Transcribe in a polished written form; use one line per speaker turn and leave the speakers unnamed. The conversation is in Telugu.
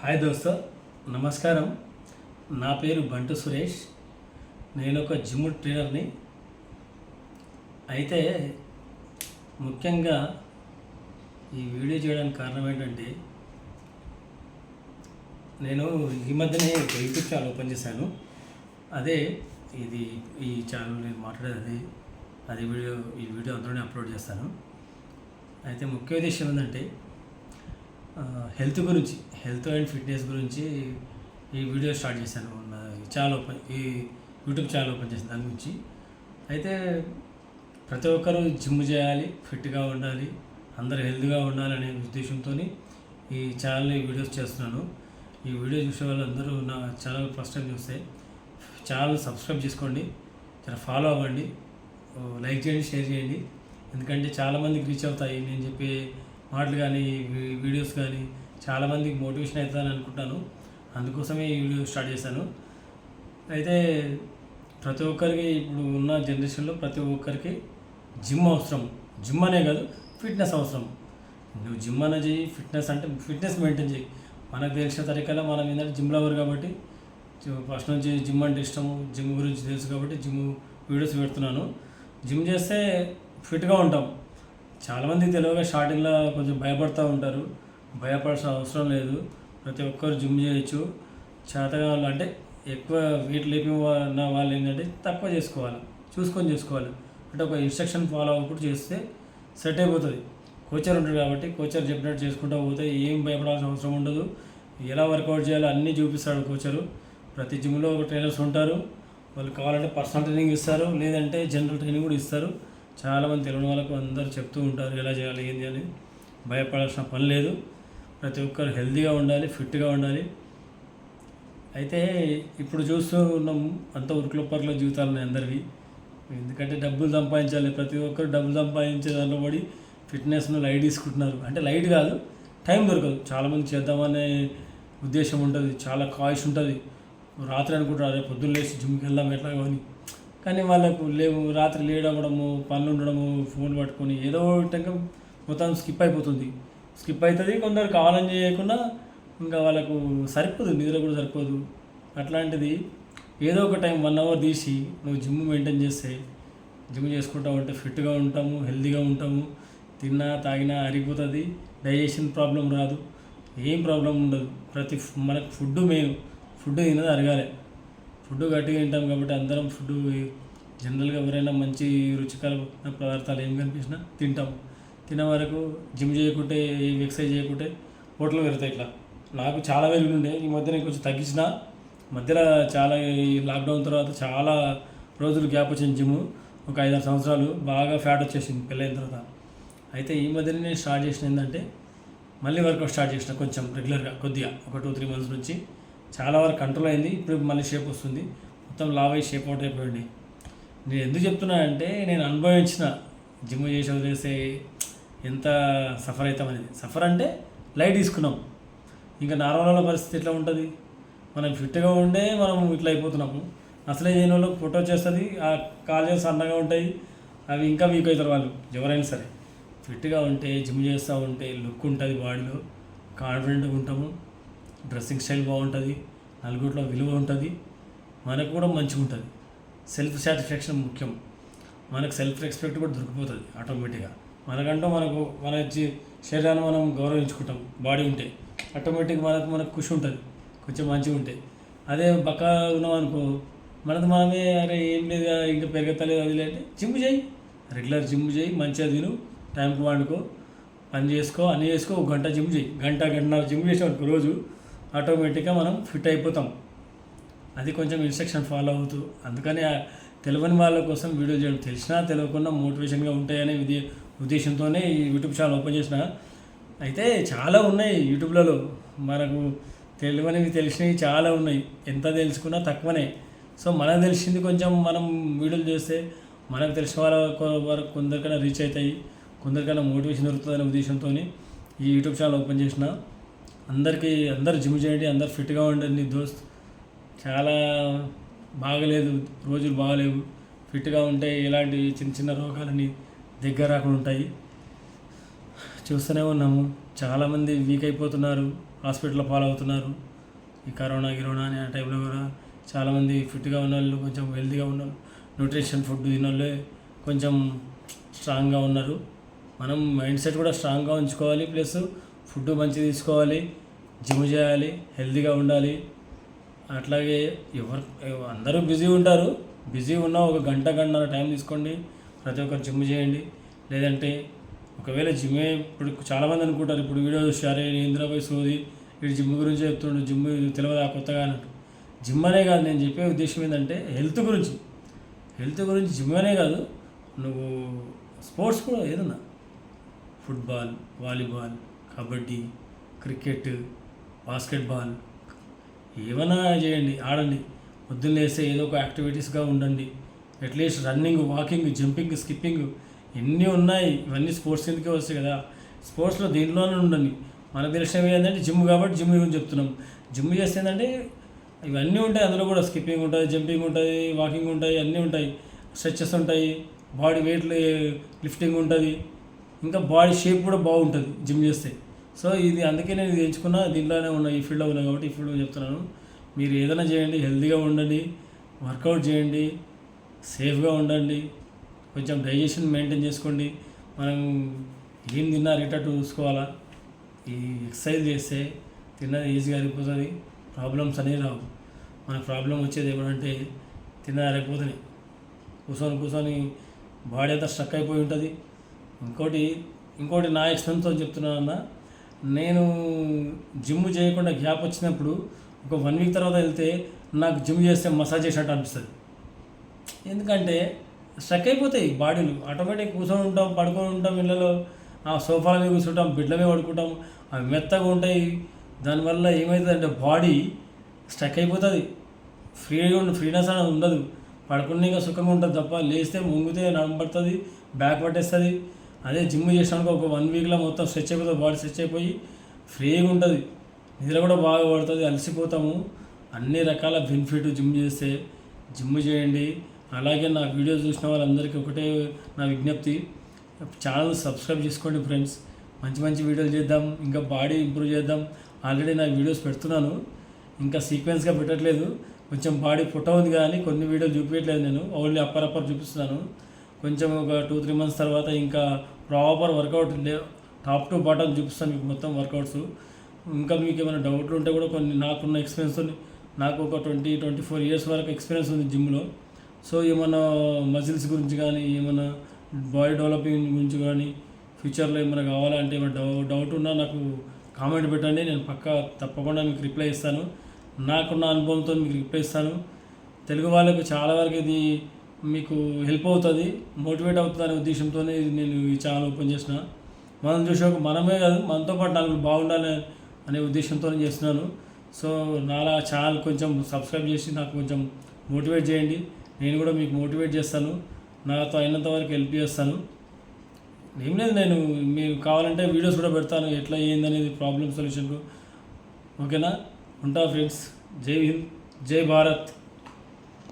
హాయ్ దోస్తో నమస్కారం. నా పేరు బంటు సురేష్. నేను ఒక జిమ్ ట్రైనర్ని. అయితే ముఖ్యంగా ఈ వీడియో చేయడానికి కారణం ఏంటంటే, నేను ఈ మధ్యనే ఒక యూట్యూబ్ ఛానల్ ఓపెన్ చేశాను. అదే ఇది ఈ ఛానల్ నేను మాట్లాడేది అది ఈ వీడియో అందులోనే అప్లోడ్ చేస్తాను. అయితే ముఖ్య ఉద్దేశం ఏంటంటే, హెల్త్ అండ్ ఫిట్నెస్ గురించి ఈ వీడియో స్టార్ట్ చేశాను. ఈ యూట్యూబ్ ఛానల్ ఓపెన్ చేసిన దాని గురించి. అయితే ప్రతి ఒక్కరూ జిమ్ చేయాలి, ఫిట్గా ఉండాలి, అందరూ హెల్త్గా ఉండాలనే ఉద్దేశంతో ఈ ఛానల్ వీడియోస్ చేస్తున్నాను. ఈ వీడియో చూసే వాళ్ళందరూ నా ఛానల్ ఫస్ట్ టైం చూస్తే ఛానల్ సబ్స్క్రైబ్ చేసుకోండి, చాలా ఫాలో అవ్వండి, లైక్ చేయండి, షేర్ చేయండి. ఎందుకంటే చాలామందికి రీచ్ అవుతాయి నేను చెప్పే మాటలు కానీ వీడియోస్ కానీ చాలామందికి మోటివేషన్ అవుతుందని అనుకుంటాను. అందుకోసమే ఈ వీడియో స్టార్ట్ చేశాను. అయితే ప్రతి ఒక్కరికి ఇప్పుడు ఉన్న జనరేషన్లో ప్రతి ఒక్కరికి జిమ్ అవసరం. జిమ్ అనే కాదు, ఫిట్నెస్ అవసరం. నువ్వు జిమ్ అనే చేయి, ఫిట్నెస్ మెయింటైన్ చేయి. మనకు తెలిసిన తరీకాలో మనం ఏంటంటే జిమ్ లవర్ కాబట్టి ఫస్ట్ నుంచి జిమ్ అంటే ఇష్టము, జిమ్ గురించి తెలుసు కాబట్టి జిమ్ వీడియోస్ పెడుతున్నాను. జిమ్ చేస్తే ఫిట్గా ఉంటాం. చాలామంది తెలియక స్టార్టింగ్లో కొంచెం భయపడుతూ ఉంటారు. భయపడాల్సిన అవసరం లేదు. ప్రతి ఒక్కరు జిమ్ చేయొచ్చు. చేతగా అంటే ఎక్కువ వెయిట్ లేపిన వాళ్ళు ఏంటంటే తక్కువ చూసుకొని చేసుకోవాలి. అంటే ఒక ఇన్స్ట్రక్షన్ ఫాలో అవ్వకుండా చేస్తే సెట్ అయిపోతుంది. కోచర్ ఉంటాడు కాబట్టి కోచర్ చెప్పినట్టు చేసుకుంటూ పోతే ఏం భయపడాల్సిన అవసరం ఉండదు. ఎలా వర్కౌట్ చేయాలో అన్నీ చూపిస్తాడు కోచరు. ప్రతి జిమ్లో ఒక ట్రైనర్స్ ఉంటారు. వాళ్ళు కావాలంటే పర్సనల్ ట్రైనింగ్ ఇస్తారు, లేదంటే జనరల్ ట్రైనింగ్ కూడా ఇస్తారు. చాలామంది తెలియని వాళ్ళకు అందరూ చెప్తూ ఉంటారు ఎలా చేయాలి ఏంది అని. భయపడాల్సిన పని లేదు. ప్రతి ఒక్కరు హెల్తీగా ఉండాలి, ఫిట్గా ఉండాలి. అయితే ఇప్పుడు చూస్తూ ఉన్నాం అంత ఉరుకులపర్ల జీవితాలు ఉన్నాయి అందరివి. ఎందుకంటే డబ్బులు సంపాదించాలి, ప్రతి ఒక్కరు డబ్బులు సంపాదించే దాంట్లో పడి ఫిట్నెస్ను లైట్ తీసుకుంటున్నారు. అంటే లైట్ కాదు, టైం దొరకదు. చాలామంది చేద్దామనే ఉద్దేశం ఉంటుంది, చాలా కాయిష్ ఉంటుంది. రాత్రి అనుకుంటారు అదే పొద్దున్న లేచి జిమ్కి వెళ్దాం ఎట్లా కానీ వాళ్ళకు రాత్రి లేట్ అవ్వడము, పనులు ఉండడము, ఫోన్ పట్టుకొని ఏదో విధంగా మొత్తం స్కిప్ అవుతుంది. కొందరు కావాలని చేయకుండా ఇంకా వాళ్ళకు సరిపోదు, నిద్ర కూడా సరిపోదు. అట్లాంటిది ఏదో ఒక టైం 1 అవర్ తీసి నువ్వు జిమ్ మెయింటైన్ చేస్తే, జిమ్ చేసుకుంటా ఉంటే ఫిట్గా ఉంటాము, హెల్తీగా ఉంటాము. తిన్నా తాగినా అరిగిపోతుంది, డైజెషన్ ప్రాబ్లం రాదు, ఏం ప్రాబ్లం ఉండదు. మనకు ఫుడ్ మెయిన్. ఫుడ్ తినది అరగాలి. ఫుడ్ గట్టిగా తింటాం కాబట్టి అందరం ఫుడ్ జనరల్గా ఎవరైనా మంచి రుచికరమైన పదార్థాలు ఏం కనిపించినా తింటాం. తినే వరకు జిమ్ చేయకుంటే, ఏం ఎక్సర్సైజ్ చేయకుంటే హోటల్ పెడతాయి. ఇట్లా నాకు చాలా ఉండే ఈ మధ్య నేను కొంచెం తగ్గించిన. మధ్యలో చాలా ఈ లాక్డౌన్ తర్వాత చాలా రోజులు గ్యాప్ వచ్చింది. జిమ్ ఒక 5-6 సంవత్సరాలు బాగా ఫ్యాట్ వచ్చేసింది పెళ్ళైన తర్వాత. అయితే ఈ మధ్యనే నేను స్టార్ట్ చేసిన ఏంటంటే మళ్ళీ వర్కౌట్ స్టార్ట్ చేసిన కొంచెం రెగ్యులర్గా, కొద్దిగా ఒక 2-3 మంత్స్ నుంచి చాలా వరకు కంట్రోల్ అయింది. ఇప్పుడు మళ్ళీ షేప్ వస్తుంది, మొత్తం లావ్ అయ్యి షేప్ అవుట్ అయిపోయింది. నేను ఎందుకు చెప్తున్నా అంటే, నేను అనుభవించిన జిమ్ చేసి వదిలేస్తే ఎంత సఫర్ అవుతామనేది. సఫర్ అంటే లైట్ తీసుకున్నాం. ఇంకా నార్మల్ పరిస్థితి ఎట్లా ఉంటుంది, మనం ఫిట్గా ఉండే మనం ఇట్లా అయిపోతున్నాము. అసలే చేయని వాళ్ళకి ఫోటో చేస్తుంది, ఆ కాళ్ళు సన్నగా ఉంటాయి, అవి ఇంకా వీక్ అవుతారు వాళ్ళు. ఎవరైనా సరే ఫిట్గా ఉంటే, జిమ్ చేస్తూ ఉంటే లుక్ ఉంటుంది, బాడీలో కాన్ఫిడెంట్గా ఉంటాము, డ్రెస్సింగ్ స్టైల్ బాగుంటుంది, నలుగురిలో విలువ ఉంటుంది, మనకు కూడా మంచిగా ఉంటుంది. సెల్ఫ్ సాటిస్ఫాక్షన్ ముఖ్యం. మనకు సెల్ఫ్ రెస్పెక్ట్ కూడా దొరికిపోతుంది ఆటోమేటిక్గా. మన శరీరాన్ని మనం గౌరవించుకుంటాం. బాడీ ఉంటే ఆటోమేటిక్గా మనకు ఖుషి ఉంటుంది, కొంచెం మంచిగా ఉంటే. అదే బక్క ఉన్నాం అనుకో, మనమే అరే ఏం లేదు ఇంకా పెరగతలేదు అది లేదంటే జిమ్ చేయి, రెగ్యులర్ జిమ్ చేయి, మంచిగా తిను, టైంకి వండుకో, పని చేసుకో, అన్నీ చేసుకో, 1 గంట జిమ్ చేయి, గంటన్నర జిమ్ చేసాం అనుకో రోజు, ఆటోమేటిక్గా మనం ఫిట్ అయిపోతాం. అది కొంచెం ఇన్స్ట్రక్షన్ ఫాలో అవుతూ. అందుకని తెలియని వాళ్ళ కోసం వీడియో చేయడం, తెలిసినా తెలియకుండా మోటివేషన్గా ఉంటాయనే ఉద్దేశంతోనే ఈ యూట్యూబ్ ఛానల్ ఓపెన్ చేసిన. అయితే చాలా ఉన్నాయి యూట్యూబ్లలో, మనకు తెలియనివి తెలిసినవి చాలా ఉన్నాయి. ఎంత తెలుసుకున్నా తక్కువనే. సో మనకు తెలిసింది కొంచెం మనం వీడియోలు చేస్తే మనకు తెలిసిన వాళ్ళ వరకు కొందరికైనా రీచ్ అవుతాయి, కొందరికైనా మోటివేషన్ దొరుకుతుందనే ఉద్దేశంతో ఈ యూట్యూబ్ ఛానల్ ఓపెన్ చేసిన. అందరు జిమ్ చేయండి, అందరు ఫిట్గా ఉండండి. దోస్త్ చాలా బాగలేదు, రోజులు బాగలేవు. ఫిట్గా ఉంటే ఇలాంటి చిన్న చిన్న రోగాలని దగ్గర రాకుండా ఉంటాయి. చూస్తూనే ఉన్నాము. చాలామంది వీక్ అయిపోతున్నారు, హాస్పిటల్లో పాలవుతున్నారు. ఈ కరోనా అనే ఆ టైంలో కూడా చాలామంది ఫిట్గా ఉన్న వాళ్ళు, కొంచెం హెల్తీగా ఉన్న వాళ్ళు, న్యూట్రిషన్ ఫుడ్ తిన్న వాళ్ళే కొంచెం స్ట్రాంగ్గా ఉన్నారు. మనం మైండ్ సెట్ కూడా స్ట్రాంగ్గా ఉంచుకోవాలి, ప్లస్ ఫుడ్ మంచిగా తీసుకోవాలి, జిమ్ చేయాలి, హెల్తీగా ఉండాలి. అట్లాగే అందరూ బిజీ ఉంటారు. బిజీ ఉన్న ఒక గంటన్నర టైం తీసుకోండి, ప్రతి ఒక్కరు జిమ్ చేయండి. లేదంటే ఒకవేళ జిమ్మే ఇప్పుడు చాలామంది అనుకుంటారు, ఇప్పుడు వీడియో చూసారే ఇంద్రపై సోది వీడు జిమ్ గురించి చెప్తుండు, జిమ్ తెలియదా కొత్తగా అన్నట్టు. జిమ్ అనే కాదు, నేను చెప్పే ఉద్దేశం ఏంటంటే హెల్త్ గురించి జిమ్ అనే కాదు, నువ్వు స్పోర్ట్స్ కూడా ఏదన్నా football, volleyball, kabaddi, cricket, basketball ఏమైనా చేయండి, ఆడండి. పొద్దున్న లేస్తే ఏదో ఒక యాక్టివిటీస్గా ఉండండి. At least running, walking, jumping, skipping ఎన్ని ఉన్నాయి. ఇవన్నీ స్పోర్ట్స్ కిందకే వస్తాయి కదా. స్పోర్ట్స్లో దీంట్లోనే ఉండండి. మనకు తెలిసినవి ఏంటంటే జిమ్ కాబట్టి జిమ్ గురించి చెప్తున్నాం. జిమ్ చేస్తే ఏంటంటే ఇవన్నీ ఉంటాయి, అందులో కూడా స్కిప్పింగ్ ఉంటుంది, జంపింగ్ ఉంటుంది, వాకింగ్ ఉంటాయి, అన్నీ ఉంటాయి, స్ట్రెచెస్ ఉంటాయి, బాడీ వెయిట్ లిఫ్టింగ్ ఉంటుంది, ఇంకా బాడీ షేప్ కూడా బాగుంటుంది జిమ్ చేస్తే. సో ఇది అందుకే నేను ఇది ఎంచుకున్నా, దీంట్లోనే ఉన్నా, ఈ ఫీల్డ్లో ఉన్నా కాబట్టి ఈ ఫీల్డ్లో చెప్తున్నాను. మీరు ఏదైనా చేయండి, హెల్తీగా ఉండండి, వర్కౌట్ చేయండి, సేఫ్గా ఉండండి, కొంచెం డైజెషన్ మెయింటైన్ చేసుకోండి. మనం ఏం తిన్నా రిటర్న్ చూసుకోవాలా. ఈ ఎక్సర్సైజ్ చేస్తే తిన్నది ఈజీగా అరిగిపోతుంది, ప్రాబ్లమ్స్ అనేవి రావు. మనకు ప్రాబ్లం వచ్చేది ఏమంటే తిన్నది అరిగిపోతుంది, కూర్చొని బాడీ అంతా స్ట్రక్ అయిపోయి ఉంటుంది. ఇంకోటి నా ఎక్స్పీరియన్స్తో చెప్తున్నానన్నా, నేను జిమ్ చేయకుండా గ్యాప్ వచ్చినప్పుడు ఒక 1 వీక్ తర్వాత వెళ్తే నాకు జిమ్ చేస్తే మసాజ్ చేసినట్టు అనిపిస్తుంది. ఎందుకంటే స్ట్రక్ అయిపోతాయి బాడీలు, ఆటోమేటిక్ కూర్చొని ఉంటాం, పడుకొని ఉంటాం, ఇళ్ళలో ఆ సోఫాల మీద కూర్చుంటాం, బెడ్ల మీద పడుకుంటాం, అవి మెత్తగా ఉంటాయి. దానివల్ల ఏమవుతుందంటే బాడీ స్ట్రక్ అయిపోతుంది, ఫ్రీనెస్ అనేది ఉండదు. పడుకునేగా సుఖంగా ఉంటుంది తప్ప లేస్తే ముంగితే నడపడుతుంది, బ్యాక్ పట్టేస్తుంది. అదే జిమ్ చేసినాక ఒక 1 వీక్లో మొత్తం స్ట్రెచ్ అయిపోతుంది, బాడీ స్ట్రెచ్ అయిపోయి ఫ్రీగా ఉంటుంది, నిద్ర కూడా బాగా పడుతుంది, అలసిపోతాము. అన్ని రకాల బెనిఫిట్ జిమ్ చేస్తే. జిమ్ చేయండి. అలాగే నా వీడియోస్ చూసిన వాళ్ళందరికీ ఒకటే నా విజ్ఞప్తి, ఛానల్ సబ్స్క్రైబ్ చేసుకోండి ఫ్రెండ్స్. మంచి వీడియోలు చేద్దాం, ఇంకా బాడీ ఇంప్రూవ్ చేద్దాం. ఆల్రెడీ నా వీడియోస్ పెడుతున్నాను, ఇంకా సీక్వెన్స్గా పెట్టట్లేదు. కొంచెం బాడీ ఫోటో ఉంది కానీ కొన్ని వీడియోలు చూపించట్లేదు, నేను ఓన్లీ అప్పర్ చూపిస్తున్నాను. కొంచెం ఒక 2-3 మంత్స్ తర్వాత ఇంకా proper workout top to bottom చూపిస్తాను మీకు మొత్తం వర్కౌట్స్. ఇంకా మీకు ఏమైనా డౌట్లు ఉంటే కూడా కొన్ని నాకున్న ఎక్స్పీరియన్స్, నాకు ఒక 20-24 ఇయర్స్ వరకు ఎక్స్పీరియన్స్ ఉంది జిమ్లో. సో ఏమైనా మజిల్స్ గురించి కానీ, ఏమైనా బాడీ డెవలపింగ్ గురించి కానీ, ఫ్యూచర్లో ఏమైనా కావాలంటే ఏమైనా డౌట్ ఉన్నా నాకు కామెంట్ పెట్టండి, నేను తప్పకుండా మీకు రిప్లై ఇస్తాను. నాకున్న అనుభవంతో మీకు రిప్లై ఇస్తాను. తెలుగు వాళ్ళకు చాలా వరకు ఇది మీకు హెల్ప్ అవుతుంది, మోటివేట్ అవుతుంది అనే ఉద్దేశంతోనే నేను ఈ ఛానల్ ఓపెన్ చేసిన. మనం చూసే మనమే కాదు, మనతో పాటు నలుగురు బాగుండాలి అనే ఉద్దేశంతో చేస్తున్నాను. సో నాలా ఛానల్ కొంచెం సబ్స్క్రైబ్ చేసి నాకు కొంచెం మోటివేట్ చేయండి, నేను కూడా మీకు మోటివేట్ చేస్తాను, నాతో అయినంత వరకు హెల్ప్ చేస్తాను. ఏం లేదు, నేను మీరు కావాలంటే వీడియోస్ కూడా పెడతాను ఎట్లా ఏందనేది ప్రాబ్లమ్ సొల్యూషన్కు. ఓకేనా? ఉంటా ఫ్రెండ్స్. జై హింద్, జై భారత్.